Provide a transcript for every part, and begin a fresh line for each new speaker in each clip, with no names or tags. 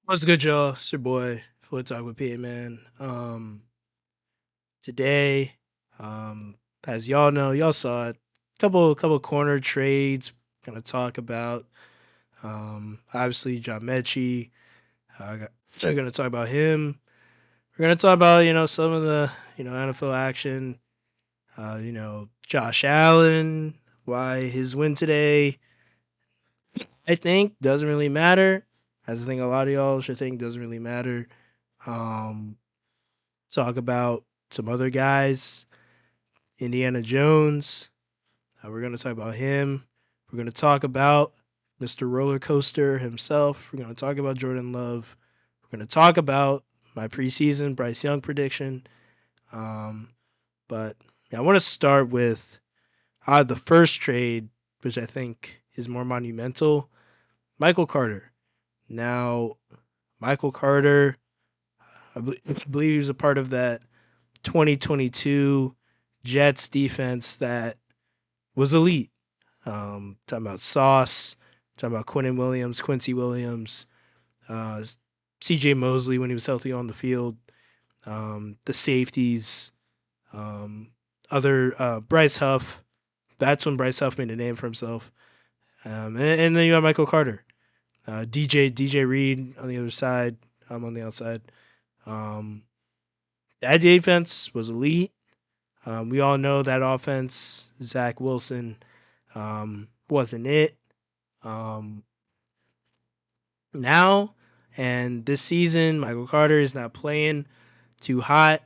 What's good, y'all? It's your boy, Foot Talk with P, man. Today, um, as y'all know, y'all saw it. Couple corner trades. Gonna talk about. Obviously, John Mechie. We're gonna talk about him. We're gonna talk about some of the NFL action. Josh Allen. Why his win today, I think, doesn't really matter. As I think a lot of y'all should think doesn't really matter. Um, Talk about some other guys. Indiana Jones. We're going to talk about him. We're going to talk about Mr. Roller Coaster himself. We're going to talk about Jordan Love. We're going to talk about my preseason Bryce Young prediction. Um, but yeah, I want to start with the first trade, which I think is more monumental. Michael Carter. Now, Michael Carter, I believe he was a part of that 2022 Jets defense that was elite. Talking about Sauce, talking about Quincy Williams, uh, C.J. Mosley when he was healthy on the field, the safeties, um, other Bryce Huff. That's when Bryce Huff made a name for himself. And then you have Michael Carter, DJ Reed on the other side. I'm on the outside. Um, that defense was elite. We all know that offense, Zach Wilson, wasn't it. Um, Now and this season, Michael Carter is not playing too hot.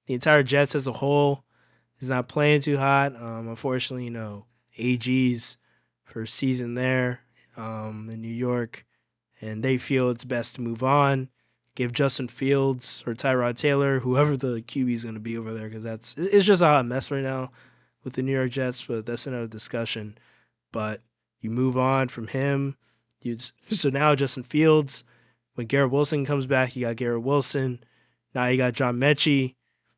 The entire Jets as a whole is not playing too hot. Unfortunately, AG's first season there in New York, and they feel it's best to move on. Give Justin Fields or Tyrod Taylor, whoever the QB is going to be over there, because it's just a hot mess right now with the New York Jets. But that's another discussion. But you move on from him. So now Justin Fields. When Garrett Wilson comes back, you got Garrett Wilson. Now you got John Mechie,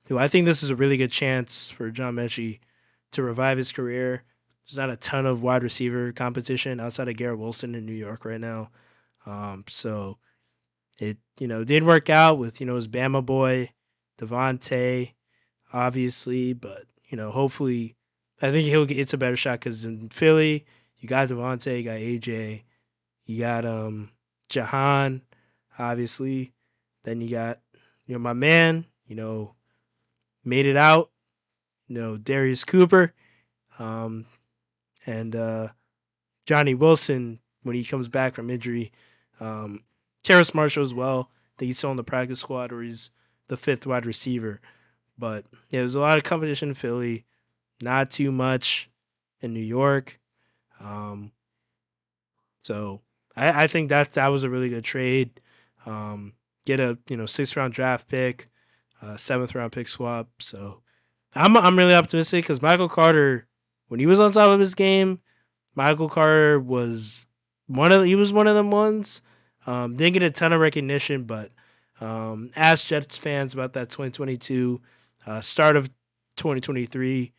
who I think this is a really good chance for John Mechie to revive his career. There's not a ton of wide receiver competition outside of Garrett Wilson in New York right now. So it didn't work out with his Bama boy Devontae, obviously, but hopefully I think he'll get it's a better shot because in Philly you got Devontae, you got AJ, you got Jahan, obviously. Then you got my man, made it out, Darius Cooper, um, and Johnny Wilson when he comes back from injury. Um, Terrace Marshall as well. I think he's still on the practice squad or he's the fifth wide receiver. But yeah, there's a lot of competition in Philly, not too much in New York. Um, so I think that was a really good trade. Get a 6th round draft pick, 7th round pick swap. So I'm really optimistic because Michael Carter, when he was on top of his game, Michael Carter was one of them ones. Didn't get a ton of recognition, but ask Jets fans about that 2022 start of 2023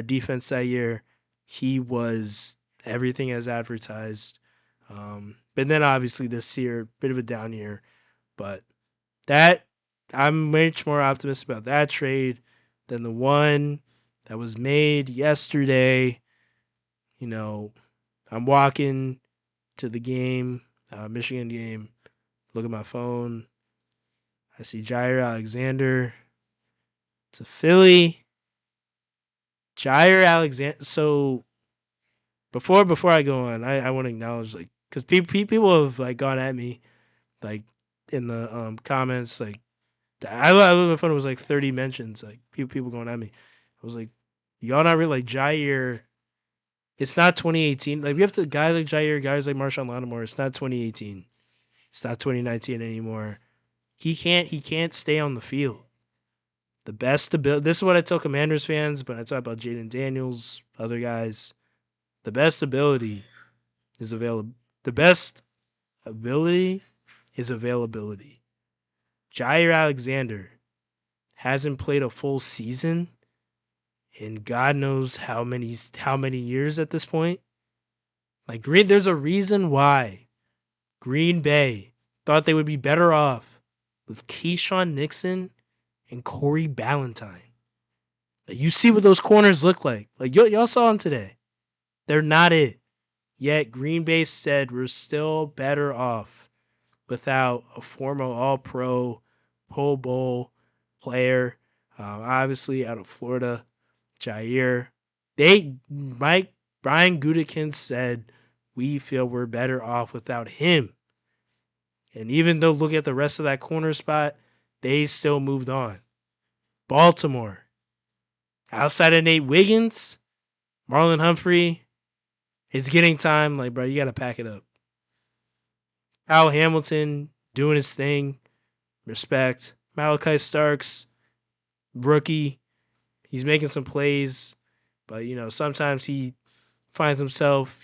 defense that year. He was everything as advertised. But then obviously this year, bit of a down year. But that I'm much more optimistic about that trade than the one that was made yesterday. You know, I'm walking to the game, Michigan game. Look at my phone. I see Jaire Alexander to Philly. Jaire Alexander. So before I go on, I want to acknowledge because people have gone at me like in the comments I looked at my phone. It was like 30 mentions. Like people going at me. I was like, y'all not really Jaire. It's not 2018. Like we have to guys like Jaire, guys like Marshawn Lattimore. It's not 2018. It's not 2019 anymore. He can't stay on the field. The best ability. This is what I tell Commanders fans, but I talk about Jaden Daniels, other guys. The best ability is available. The best ability is availability. Jaire Alexander hasn't played a full season in God knows how many years at this point. Like Green, there's a reason why Green Bay thought they would be better off with Keyshawn Nixon and Corey Ballantyne. Like, you see what those corners look like. Like y'all saw them today. They're not it. Yet Green Bay said we're still better off without a former All Pro, Pro Bowl player, obviously out of Florida, Jaire. Mike Brian Gutekunst said we feel we're better off without him. And even though look at the rest of that corner spot, they still moved on. Baltimore, outside of Nate Wiggins, Marlon Humphrey, it's getting time. Like, bro, you got to pack it up. Kyle Hamilton doing his thing. Respect. Malachi Starks, rookie. He's making some plays, but sometimes he finds himself,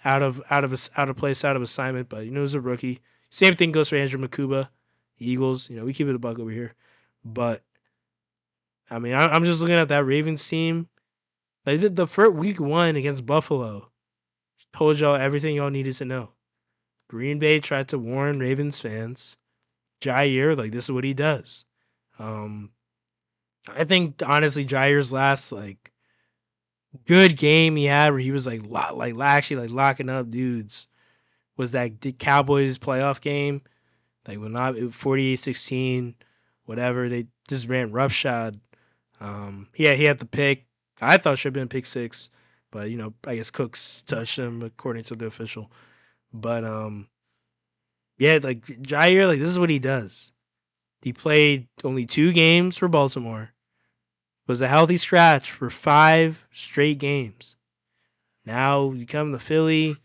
out of place, out of assignment. But he's a rookie. Same thing goes for Andrew Makuba, Eagles. We keep it a buck over here. But I mean, I'm just looking at that Ravens team. They did the first week 1 against Buffalo. Told y'all everything y'all needed to know. Green Bay tried to warn Ravens fans. Jaire, like, this is what he does. I think honestly Jaire's last good game he had where he was actually locking up dudes was that Cowboys playoff game. Like when not 48-16, whatever, they just ran roughshod. He had the pick. I thought should have been pick 6, but I guess Cooks touched him according to the official. But yeah, like Jaire, like this is what he does. He played only 2 games for Baltimore. Was a healthy scratch for 5 straight games. Now you come to Philly,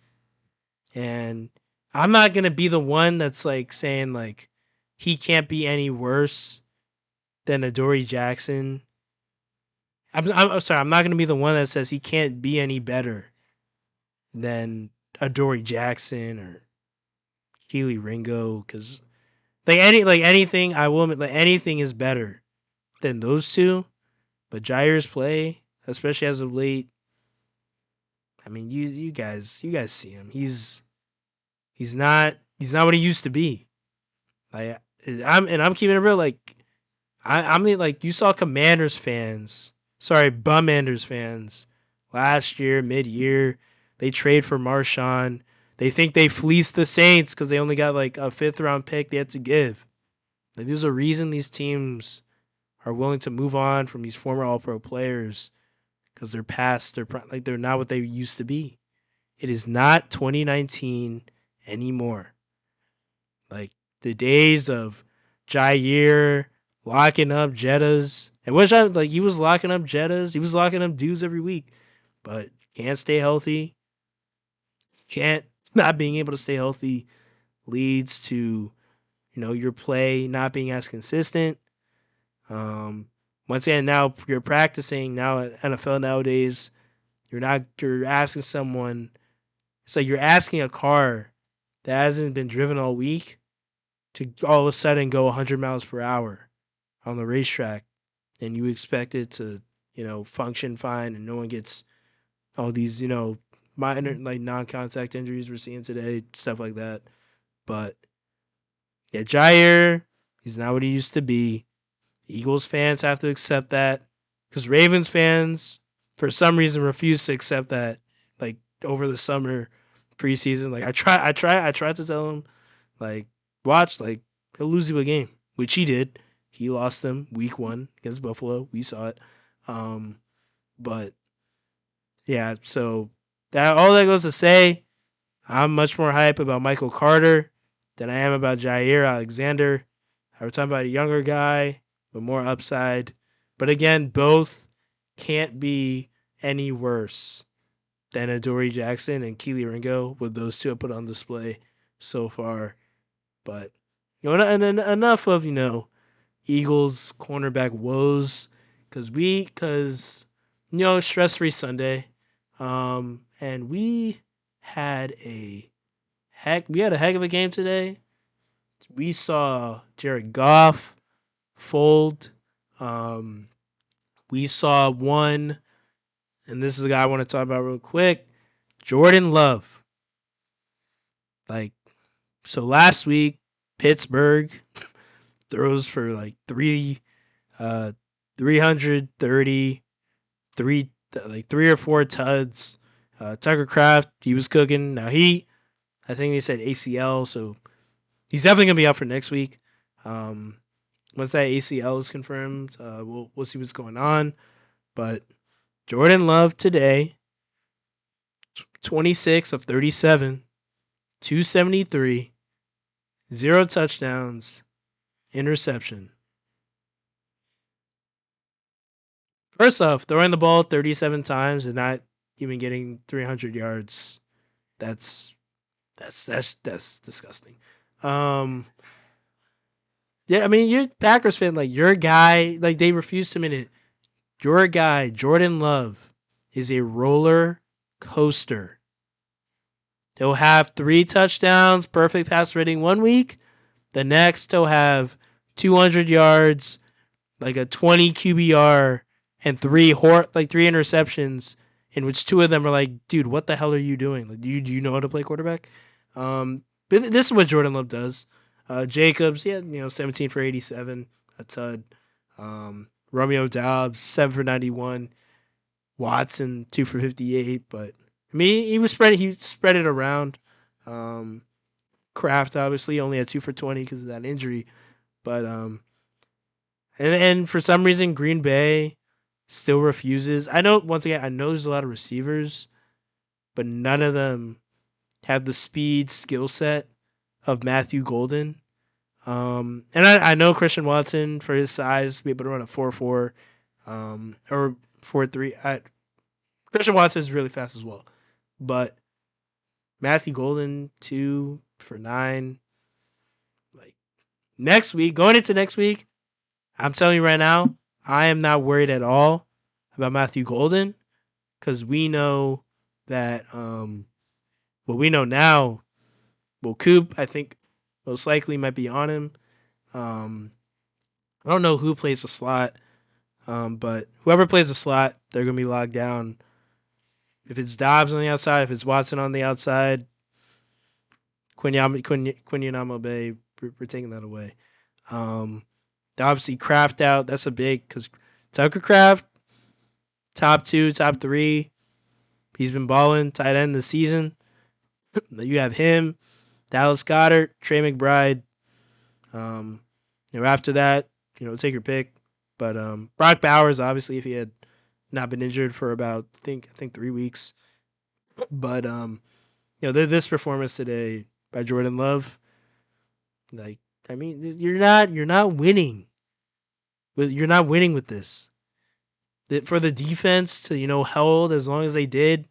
and I'm not gonna be the one that's like saying like he can't be any worse than Adoree Jackson. I'm sorry, I'm not gonna be the one that says he can't be any better than Adoree Jackson or Keely Ringo, because anything I will admit, like anything is better than those two. But Jaire's play, especially as of late, I mean, you guys see him. He's not what he used to be. Like I'm keeping it real. Like I mean, like you saw Commanders fans, sorry, Bumanders fans, last year mid year, they trade for Marshawn. They think they fleeced the Saints because they only got like a 5th round pick they had to give. Like there's a reason these teams are willing to move on from these former All Pro players because they're past. They're not what they used to be. It is not 2019 anymore. Like the days of Jaire locking up Jettas. And which I like he was locking up Jettas. He was locking up dudes every week. But can't stay healthy. Can't not being able to stay healthy leads to, your play not being as consistent. Once again, now you're practicing now at NFL nowadays. You're asking someone, it's like you're asking a car that hasn't been driven all week to all of a sudden go 100 miles per hour on the racetrack, and you expect it to, function fine, and no one gets all these, minor non-contact injuries we're seeing today, stuff like that. But yeah, Jaire, he's not what he used to be. Eagles fans have to accept that because Ravens fans, for some reason, refuse to accept that. Like over the summer, preseason, like I tried to tell him, like, watch, like he'll lose you a game, which he did. He lost them week 1 against Buffalo. We saw it. But yeah, so that all that goes to say, I'm much more hype about Michael Carter than I am about Jaire Alexander. We're talking about a younger guy with more upside. But again, both can't be any worse than Adoree Jackson and Keely Ringo with those two I put on display so far. But and enough of Eagles cornerback woes because stress free Sunday, and we had a heck of a game today. We saw Jared Goff fold. Um, we saw one, and this is the guy I want to talk about real quick. Jordan Love. Like So last week, Pittsburgh throws for like 330, like 3 or 4 tuds. Tucker Craft, he was cooking. Now I think they said ACL, so he's definitely gonna be out for next week. Um, Once that ACL is confirmed, we'll see what's going on. But Jordan Love today, 26 of 37, 273, 0 touchdowns, interception. First off, throwing the ball 37 times and not even getting 300 yards. That's that's disgusting. Um, yeah, I mean, you're Packers fan. Like your guy, like they refuse to admit it. Your guy, Jordan Love, is a roller coaster. He'll have 3 touchdowns, perfect pass rating 1 week. The next, he'll have 200 yards, like a 20 QBR, and three interceptions, in which two of them are like, dude, what the hell are you doing? Like, do you know how to play quarterback? But this is what Jordan Love does. Jacobs, yeah, 17 for 87, a tud. Romeo Doubs, 7 for 91. Watson, 2 for 58. But I mean, he spread it around. Um, Kraft obviously only had 2 for 20 because of that injury. But and for some reason Green Bay still refuses. I know once again I know there's a lot of receivers, but none of them have the speed skill set of Matthew Golden. And I know Christian Watson for his size to be able to run a 4.4, or 4.3. Christian Watson is really fast as well, but Matthew Golden 2 for 9. Like going into next week, I'm telling you right now, I am not worried at all about Matthew Golden because we know that what we know now. Well, Coop, I think most likely might be on him. Um, I don't know who plays the slot, but whoever plays the slot, they're gonna be locked down. If it's Dobbs on the outside, if it's Watson on the outside, Quinyanamo Bay, we're taking that away. Um, Obviously, Kraft out. That's a big because Tucker Kraft, top 2, top 3. He's been balling tight end this season. You have him, Dallas Goedert, Trey McBride. Um, after that, take your pick. But Brock Bowers, obviously, if he had not been injured for about I think 3 weeks. But this performance today by Jordan Love, like I mean, you're not winning. You're not winning with this. For the defense to hold as long as they did.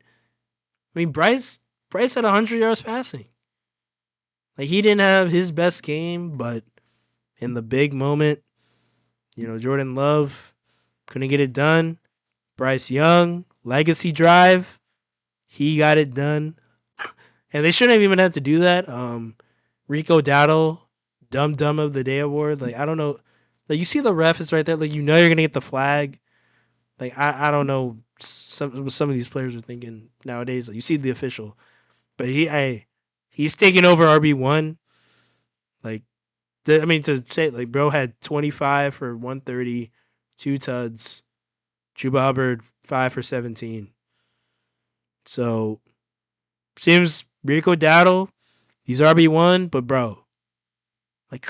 I mean, Bryce had 100 yards passing. Like he didn't have his best game, but in the big moment, Jordan Love couldn't get it done. Bryce Young, legacy drive, he got it done, and they shouldn't have even had to do that. Rico Dowdle, dumb of the day award. Like I don't know, like you see the ref is right there. Like you're gonna get the flag. Like I don't know some of these players are thinking nowadays. Like you see the official, but he's taking over RB1. Like to say like bro had 25 for 130, 2 tuds. Chuba Hubbard 5 for 17. So seems Rico Dowdle, he's RB1, but bro, like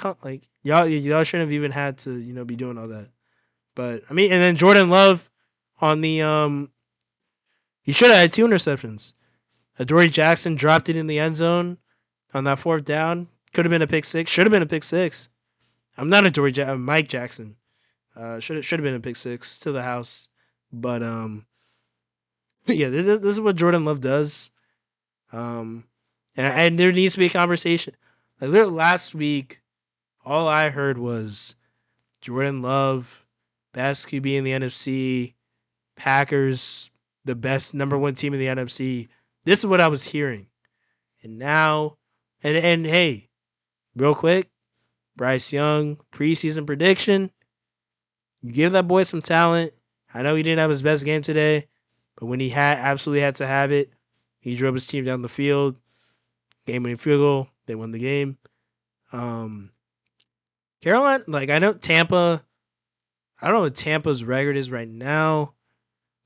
y'all shouldn't have even had to be doing all that. But I mean, and then Jordan Love on the he should have had 2 interceptions. Adoree Jackson dropped it in the end zone on that 4th down. Could have been a pick six. Should have been a pick six. I'm not I'm Mike Jackson. Should have been a pick six to the house. But yeah, this is what Jordan Love does. And there needs to be a conversation. Like last week, all I heard was Jordan Love, best QB in the NFC, Packers, the best #1 team in the NFC. This is what I was hearing. And now, and hey, real quick, Bryce Young, preseason prediction. You give that boy some talent. I know he didn't have his best game today, but when he absolutely had to have it, he drove his team down the field, game-winning field goal. They won the game. Um, Carolina, like I know Tampa. I don't know what Tampa's record is right now,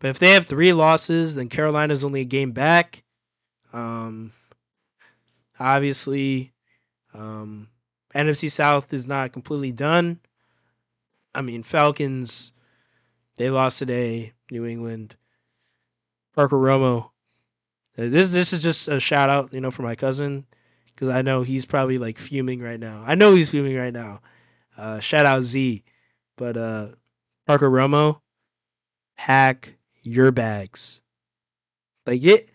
but if they have 3 losses, then Carolina's only a game back. Um, obviously, um, NFC South is not completely done. I mean, Falcons, they lost today. New England, Parker Romo. This is just a shout out, for my cousin because I know he's probably like fuming right now. I know he's fuming right now. Shout out Z, but Parker Romo, pack your bags. Like it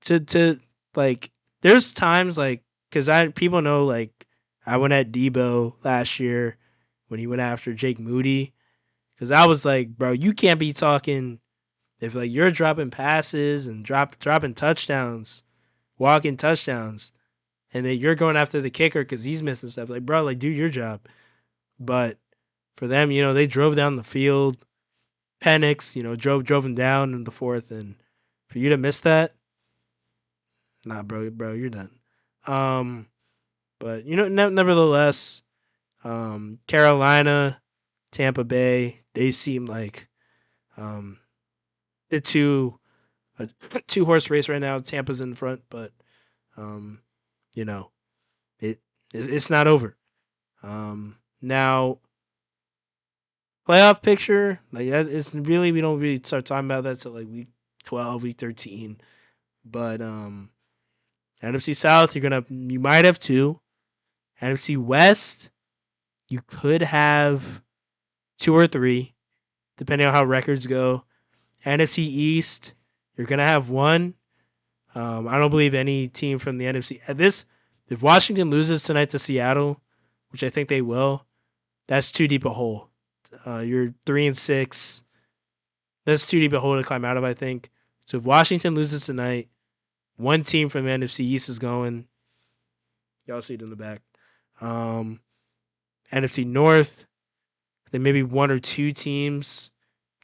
to like. There's times like because I people know like I went at Debo last year when he went after Jake Moody because I was like, bro, you can't be talking if like you're dropping passes and dropping touchdowns, walking touchdowns, and then you're going after the kicker because he's missing stuff. Like, bro, like do your job. But for them, they drove down the field. Penix, drove him down in the fourth, and for you to miss that, nah, bro, you're done. Um, but nevertheless, Carolina, Tampa Bay, they seem like um the a 2 horse race right now. Tampa's in front, but um, you know, it it's not over. Now playoff picture like that is really we don't really start talking about that till like week 12, week 13. But NFC South, you might have 2. NFC West, you could have 2 or 3, depending on how records go. NFC East, you're gonna have 1. I don't believe any team from the NFC at this. If Washington loses tonight to Seattle, which I think they will, that's too deep a hole. You're 3-6. That's too deep a hole to climb out of, I think. So if Washington loses tonight, one team from the NFC East is going. Y'all see it in the back. Um, NFC North, then maybe 1 or 2 teams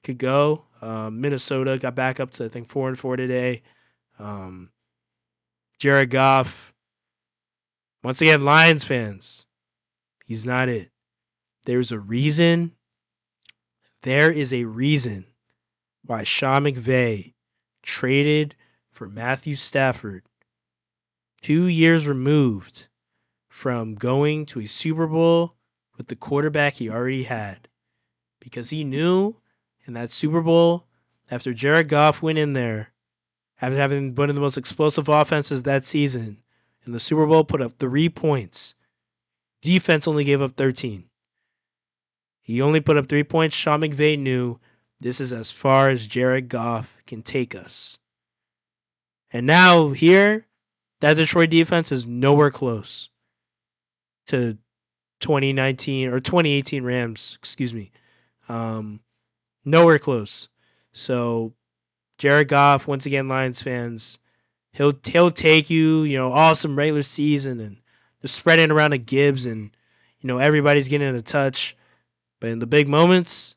could go. Minnesota got back up to I think 4-4 today. Um, Jared Goff, once again, Lions fans, he's not it. There's a reason. There is a reason why Sean McVay traded for Matthew Stafford 2 years removed from going to a Super Bowl with the quarterback he already had. Because he knew in that Super Bowl, after Jared Goff went in there, after having one of the most explosive offenses that season, in the Super Bowl put up 3 points. Defense only gave up 13. He only put up 3 points. Sean McVay knew this is as far as Jared Goff can take us. And now here, that Detroit defense is nowhere close to 2019 or 2018 Rams, excuse me. Nowhere close. So Jared Goff, once again, Lions fans, he'll take you, awesome regular season and just spreading around the Gibbs and everybody's getting a touch. But in the big moments,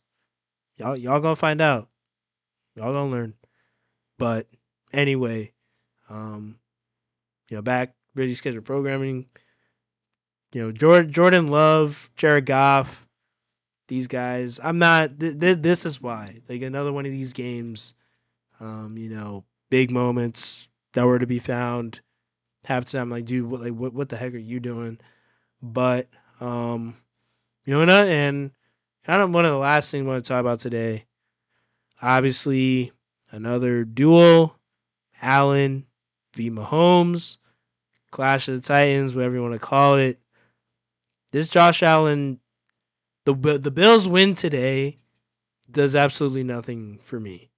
y'all gonna find out. Y'all gonna learn. But anyway, back busy schedule programming. Jordan Love, Jared Goff, these guys. I'm not. This is why. Like another one of these games. Big moments that were to be found. Halftime, like, dude, what the heck are you doing? But and kind of one of the last things I want to talk about today. Obviously, another duel, Allen v. Mahomes, Clash of the Titans, whatever you want to call it. This Josh Allen, the Bills win today does absolutely nothing for me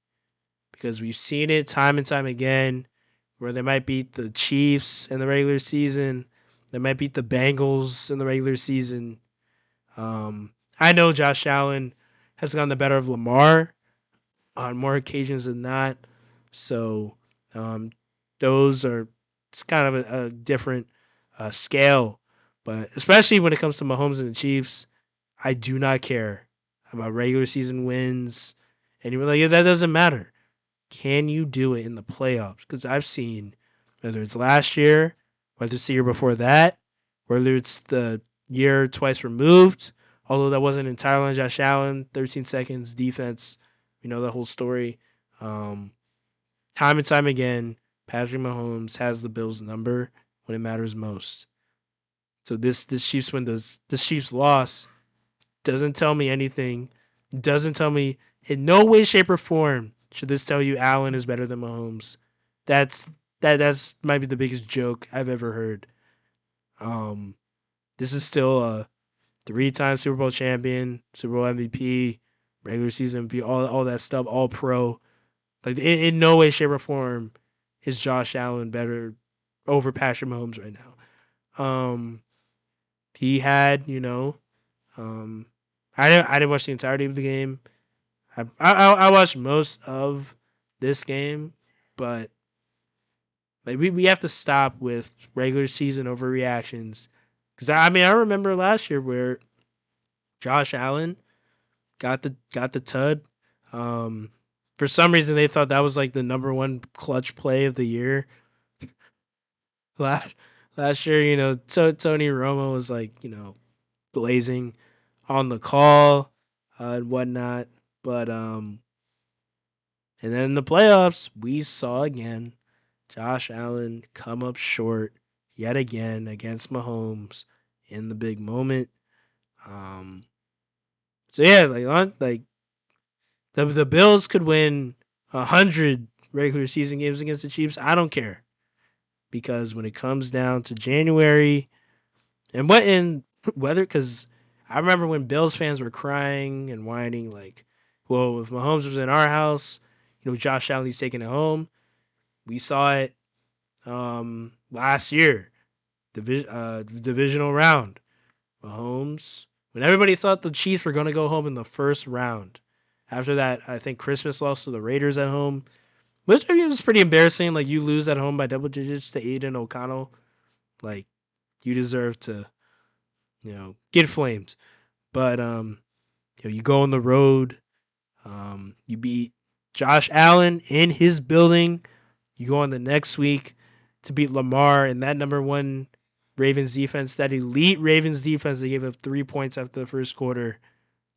because we've seen it time and time again where they might beat the Chiefs in the regular season. They might beat the Bengals in the regular season. I know Josh Allen has gotten the better of Lamar on more occasions than not. So those are it's kind of a different scale. But especially when it comes to Mahomes and the Chiefs, I do not care about regular season wins. And you're like, yeah, that doesn't matter. Can you do it in the playoffs? Because I've seen, whether it's last year whether it's the year before that, whether it's the year twice removed, although that wasn't entirely on Josh Allen, 13 seconds, defense, we know the whole story. Um, Time and time again, Patrick Mahomes has the Bills' number when it matters most. So this Chiefs win does this Chiefs loss doesn't tell me anything. Doesn't tell me in no way, shape, or form should this tell you Allen is better than Mahomes. That's that's might be the biggest joke I've ever heard. Um, this is still a three-time Super Bowl champion, Super Bowl MVP, regular season MVP, all that stuff, all pro. Like in no way, shape, or form is Josh Allen better over Patrick Mahomes right now. He had, um, I didn't watch the entirety of the game. I watched most of this game, but like we have to stop with regular season overreactions. Because I remember last year where Josh Allen got the tud. Um, for some reason, they thought that was like the number one clutch play of the year. Last last year, Tony Romo was like blazing on the call and whatnot. But and then in the playoffs, we saw again Josh Allen come up short yet again against Mahomes in the big moment. Um, so yeah, like the Bills could win 100 regular season games against the Chiefs. I don't care because when it comes down to January and what in weather, because I remember when Bills fans were crying and whining like, well, if Mahomes was in our house, Josh Allen's taking it home. We saw it last year, divisional round. Mahomes, when everybody thought the Chiefs were going to go home in the first round. After that, I think Christmas lost to the Raiders at home, which I mean was pretty embarrassing. Like you lose at home by double digits to Aiden O'Connell, like you deserve to, get flamed. But you go on the road, you beat Josh Allen in his building. You go on the next week to beat Lamar and that number one Ravens defense, that elite Ravens defense. They gave up 3 points after the first quarter.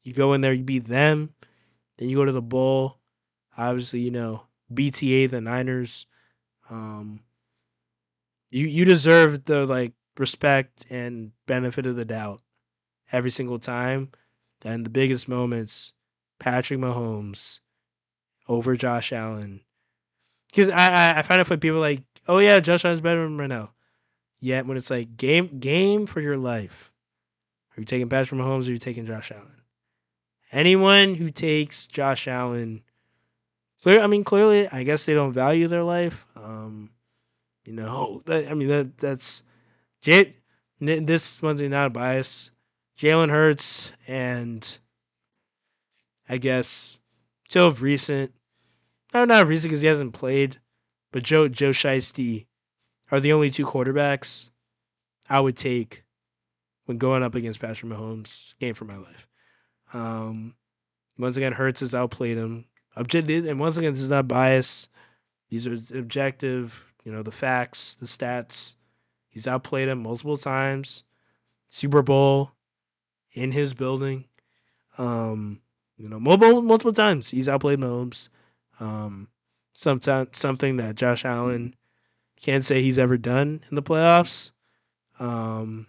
You go in there, you beat them. Then you go to the bowl. Obviously, BTA the Niners. Um, you deserve the respect and benefit of the doubt every single time. And the biggest moments, Patrick Mahomes over Josh Allen. Because I find it for people like, oh yeah, Josh Allen's better than right now. Yet when it's like game for your life, are you taking Patrick Mahomes or are you taking Josh Allen? Anyone who takes Josh Allen, clearly, I guess they don't value their life. That's this one's not a bias. Jalen Hurts and I guess till of recent, no, not recent because he hasn't played, but Joe Shiesty are the only two quarterbacks I would take when going up against Patrick Mahomes. Game for my life. Um, Once again, Hurts has outplayed him. Objective, and once again, this is not bias. These are objective. The facts, the stats. He's outplayed him multiple times. Super Bowl in his building. Multiple times he's outplayed Mahomes. Something that Josh Allen can't say he's ever done in the playoffs. And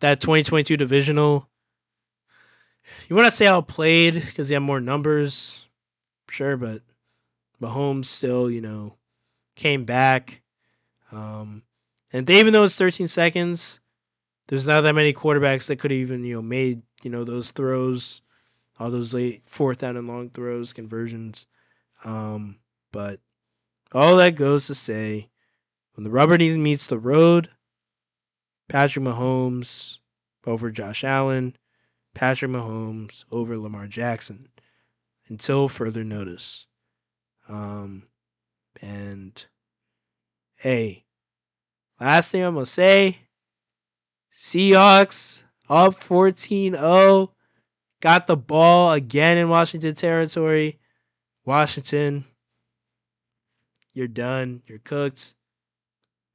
that 2022 divisional, you want to say outplayed because he had more numbers, sure, but Mahomes still, came back. And even though it's 13 seconds, there's not that many quarterbacks that could have even, made, those throws, all those late fourth down and long throws, conversions. But all that goes to say, when the rubber meets the road, Patrick Mahomes over Josh Allen, Patrick Mahomes over Lamar Jackson, until further notice. And hey, last thing I'm going to say, Seahawks up 14-0, got the ball again in Washington territory. Washington, you're done. You're cooked.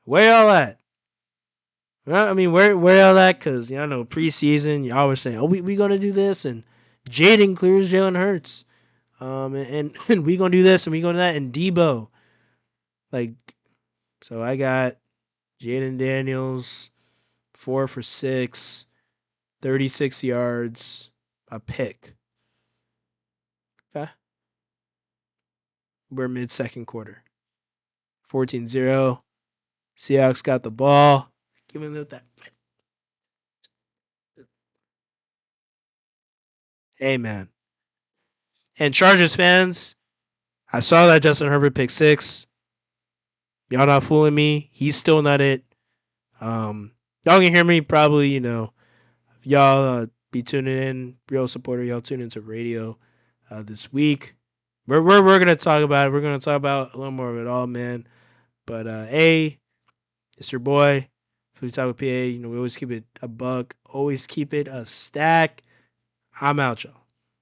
Where y'all at? Well, I mean, where y'all at? Because I know preseason, y'all were saying, "Oh, we gonna do this," and Jaden clears Jalen Hurts, and we gonna do this and we gonna do that, and Debo, like, so I got Jaden Daniels, 4 for 6, 36 yards, a pick. Okay, we're mid second quarter, 14-0. Seahawks got the ball. Give me that. Hey man, and Chargers fans, I saw that Justin Herbert pick six. Y'all not fooling me. He's still not it. Y'all can hear me probably. If y'all be tuning in, real supporter. Y'all tune into radio this week. We're gonna talk about it. We're gonna talk about a little more of it all, man. But it's your boy, Food Talk with PA. We always keep it a buck. Always keep it a stack. I'm out, y'all.